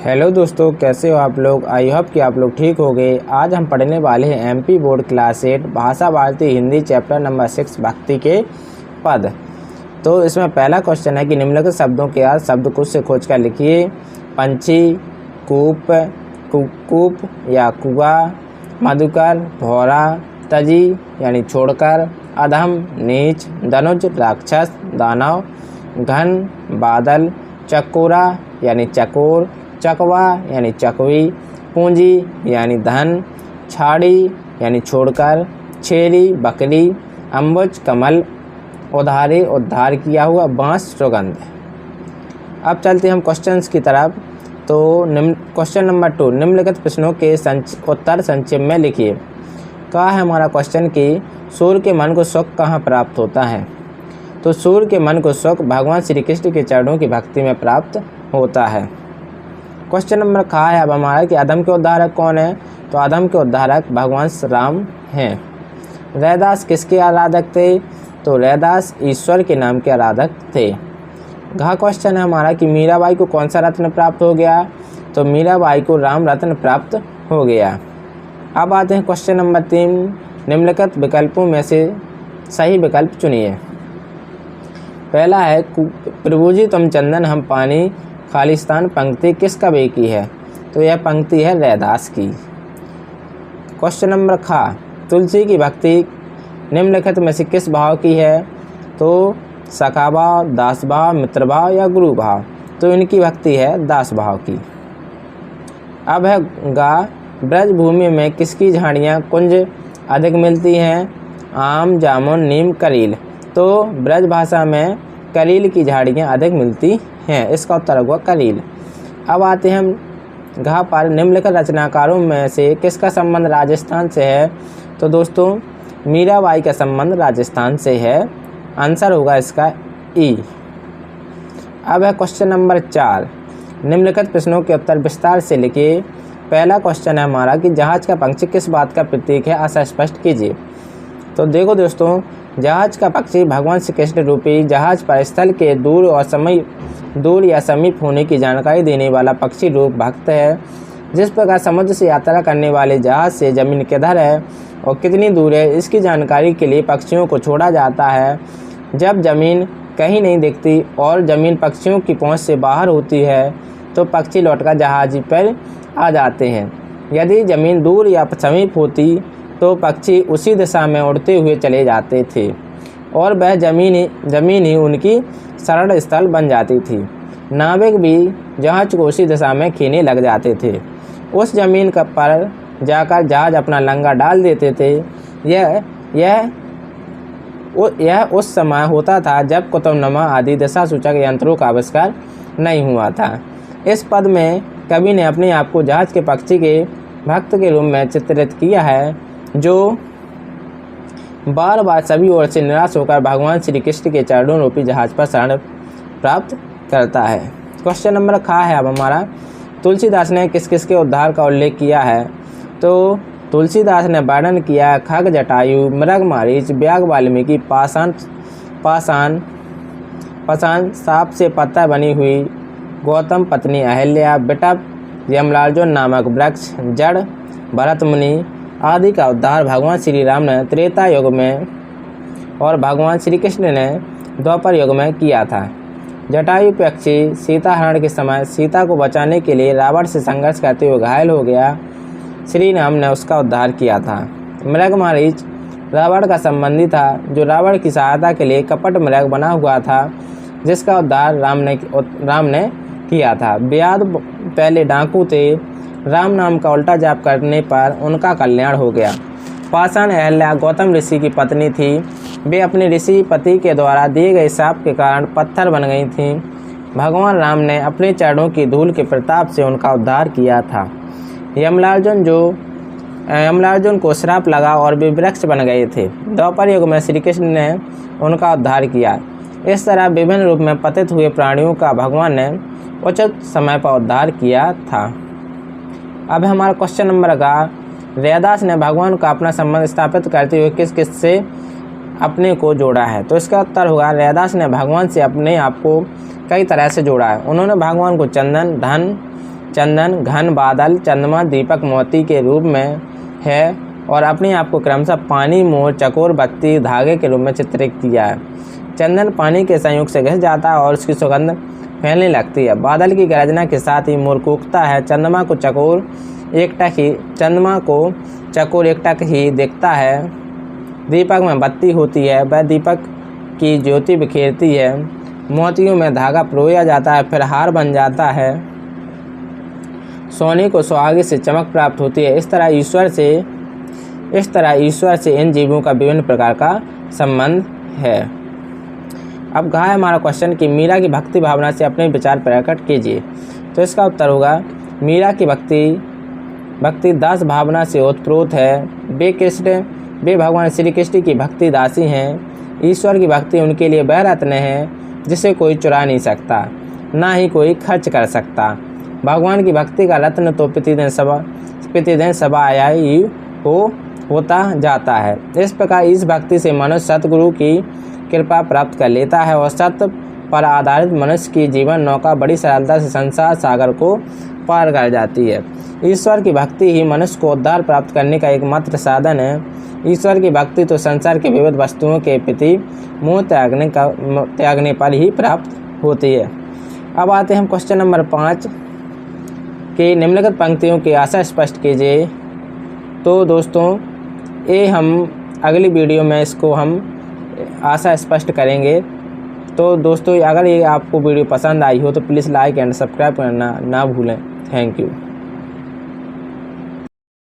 Hello दोस्तों, कैसे हो आप लोग। आई होप कि आप लोग ठीक हो गए। आज हम पढ़ने वाले हैं एमपी बोर्ड क्लास 8 भाषा भारती हिंदी चैप्टर नंबर 6 भक्ति के पद। तो इसमें पहला क्वेश्चन है कि निम्नलिखित शब्दों के अर्थ शब्दकोश से खोज कर लिखिए। पंछी, कूप, कूप या कुआ, मधुकर, भौरा, तजी यानी छोड़कर, अधम, नीच, धनुज, राक्षस, दानव, घन, बादल, चकोरा यानी चकोर, चकवा यानी चकवी, पूंजी यानी धन, छाड़ी यानी छोड़कर, छेरी बकरी, अम्बुज कमल, उधारे उद्धार किया हुआ, बांस सुगंध। अब चलते हम क्वेश्चंस की तरफ। तो क्वेश्चन नंबर 2, निम्नलिखित प्रश्नों के उत्तर संक्षेप में लिखिए। कहा है हमारा क्वेश्चन कि सूर्य के मन को सुख कहाँ प्राप्त होता है। तो सूर्य के मन को सुख भगवान श्री कृष्ण के चरणों की भक्ति में प्राप्त होता है। क्वेश्चन नंबर कहा है अब हमारा कि अधम के उद्धारक कौन है। तो अधम के उद्धारक भगवान राम हैं। रैदास किसके आराधक थे। तो रैदास ईश्वर के नाम के आराधक थे। घा क्वेश्चन है हमारा कि मीराबाई को कौन सा रत्न प्राप्त हो गया। तो मीराबाई को राम रत्न प्राप्त हो गया। अब आते हैं क्वेश्चन नंबर 3, निम्नलिखित विकल्पों में से सही विकल्प चुनिए। पहला है प्रभु जी तुम चंदन हम पानी, खालिस्तान पंक्ति किस कवि की है। तो यह पंक्ति है रैदास की। क्वेश्चन नंबर खा, तुलसी की भक्ति निम्नलिखित में से किस भाव की है। तो सखा भाव, दास भाव, मित्र भाव या गुरु भाव। तो इनकी भक्ति है दास भाव की। अब है गा, ब्रज भूमि में किसकी झाड़ियाँ कुंज अधिक मिलती हैं। आम, जामुन, नीम, करील। तो ब्रज भाषा में करील की झाड़ियाँ अधिक मिलती हैं। इसका उत्तर होगा करील। अब आते हैं हम घा पर, निम्नलिखित रचनाकारों में से किसका संबंध राजस्थान से है। तो दोस्तों मीराबाई का संबंध राजस्थान से है। आंसर होगा इसका ई। अब है क्वेश्चन नंबर 4, निम्नलिखित प्रश्नों के उत्तर विस्तार से लिखिए। पहला क्वेश्चन है हमारा कि जहाज का पंक्षी किस बात का प्रतीक है, स्पष्ट कीजिए। तो देखो दोस्तों, जहाज का पक्षी भगवान श्री कृष्ण रूपी जहाज पर स्थल के दूर या समीप होने की जानकारी देने वाला पक्षी रूप भक्त है। जिस प्रकार समुद्र से यात्रा करने वाले जहाज से जमीन किधर है और कितनी दूर है, इसकी जानकारी के लिए पक्षियों को छोड़ा जाता है। जब जमीन कहीं नहीं दिखती और जमीन पक्षियों की पहुंच से बाहर होती है तो पक्षी लौटकर जहाज पर आ जाते हैं। यदि जमीन दूर या समीप होती तो पक्षी उसी दिशा में उड़ते हुए चले जाते थे और वह जमीन ही उनकी शरण स्थल बन जाती थी। नाविक भी जहाज को उसी दिशा में खींचने लग जाते थे। उस जमीन पर जाकर जहाज अपना लंगा डाल देते थे। यह उस समय होता था जब कुतुबनुमा आदि दिशा सूचक यंत्रों का आविष्कार नहीं हुआ था। इस पद में कवि ने अपने आप को जहाज के पक्षी के भक्त के रूप में चित्रित किया है, जो बार बार सभी ओर से निराश होकर भगवान श्री कृष्ण के चरणों रूपी जहाज पर शरण प्राप्त करता है। क्वेश्चन नंबर खा है अब हमारा, तुलसीदास ने किस किस के उद्धार का उल्लेख किया है। तो तुलसीदास ने वर्णन किया खग जटायु, मृग मारीच, व्याघ वाल्मीकि, पाषाण, सांप से पत्थर बनी हुई, गौतम पत्नी अहिल्या, बिटप, यमलार्जुन नामक वृक्ष, जड़, भरत मुनि आदि का उद्धार भगवान श्री राम ने त्रेता युग में और भगवान श्री कृष्ण ने द्वापर युग में किया था। जटायु पक्षी सीता हरण के समय सीता को बचाने के लिए रावण से संघर्ष करते हुए घायल हो गया। श्री राम ने उसका उद्धार किया था। मृगमारीच रावण का संबंधी था, जो रावण की सहायता के लिए कपट मृग बना हुआ था, जिसका उद्धार राम ने किया था। व्याध पहले डाकू थे, राम नाम का उल्टा जाप करने पर उनका कल्याण हो गया। पाषाण अहिल्या गौतम ऋषि की पत्नी थी। वे अपने ऋषि पति के द्वारा दिए गए शाप के कारण पत्थर बन गई थीं। भगवान राम ने अपने चरणों की धूल के प्रताप से उनका उद्धार किया था। यमलार्जुन को श्राप लगा और वे वृक्ष बन गए थे। द्वापर युग में श्री कृष्ण ने उनका उद्धार किया। इस तरह विभिन्न रूप में पतित हुए प्राणियों का भगवान ने उचित समय पर उद्धार किया था। अब हमारा क्वेश्चन नंबर का, रैदास ने भगवान का अपना संबंध स्थापित करते हुए किस किस से अपने को जोड़ा है। तो इसका उत्तर होगा रैदास ने भगवान से अपने आप को कई तरह से जोड़ा है। उन्होंने भगवान को चंदन, धन, चंदन, घन बादल, चंद्रमा, दीपक, मोती के रूप में है और अपने आप को क्रमशः पानी, मोर, चकोर, बत्ती, धागे के रूप में चित्रित किया है। चंदन पानी के संयोग से घिस जाता है और उसकी सुगंध फैलने लगती है। बादल की गर्जना के साथ ही मोर कूकता है। चंद्रमा को चकोर एकटक ही दिखता है। दीपक में बत्ती होती है, वह दीपक की ज्योति बिखेरती है। मोतियों में धागा पिरोया जाता है, फिर हार बन जाता है। सोने को सुहागे से चमक प्राप्त होती है। इस तरह ईश्वर से इन जीवों का विभिन्न प्रकार का संबंध है। अब कहा है हमारा क्वेश्चन कि मीरा की भक्ति भावना से अपने विचार प्रकट कीजिए। तो इसका उत्तर होगा मीरा की भक्ति दास भावना से ओतप्रोत है। वे भगवान श्री कृष्ण की भक्ति दासी हैं। ईश्वर की भक्ति उनके लिए वह रत्न है जिसे कोई चुरा नहीं सकता, ना ही कोई खर्च कर सकता। भगवान की भक्ति का रत्न तो प्रतिदिन सबायाई होता जाता है। इस प्रकार इस भक्ति से मनुष्य सतगुरु की कृपा प्राप्त कर लेता है और सत्य पर आधारित मनुष्य की जीवन नौका बड़ी सरलता से संसार सागर को पार कर जाती है। ईश्वर की भक्ति ही मनुष्य को उद्धार प्राप्त करने का एकमात्र साधन है। ईश्वर की भक्ति तो संसार के विविध वस्तुओं के प्रति मोह त्यागने पर ही प्राप्त होती है। अब आते हैं हम क्वेश्चन नंबर 5 के निम्नलिखित पंक्तियों की आशा स्पष्ट कीजिए। तो दोस्तों ये हम अगली वीडियो में इसको हम आशा स्पष्ट करेंगे। तो दोस्तों अगर ये आपको वीडियो पसंद आई हो तो प्लीज़ लाइक एंड सब्सक्राइब करना ना भूलें। Thank you.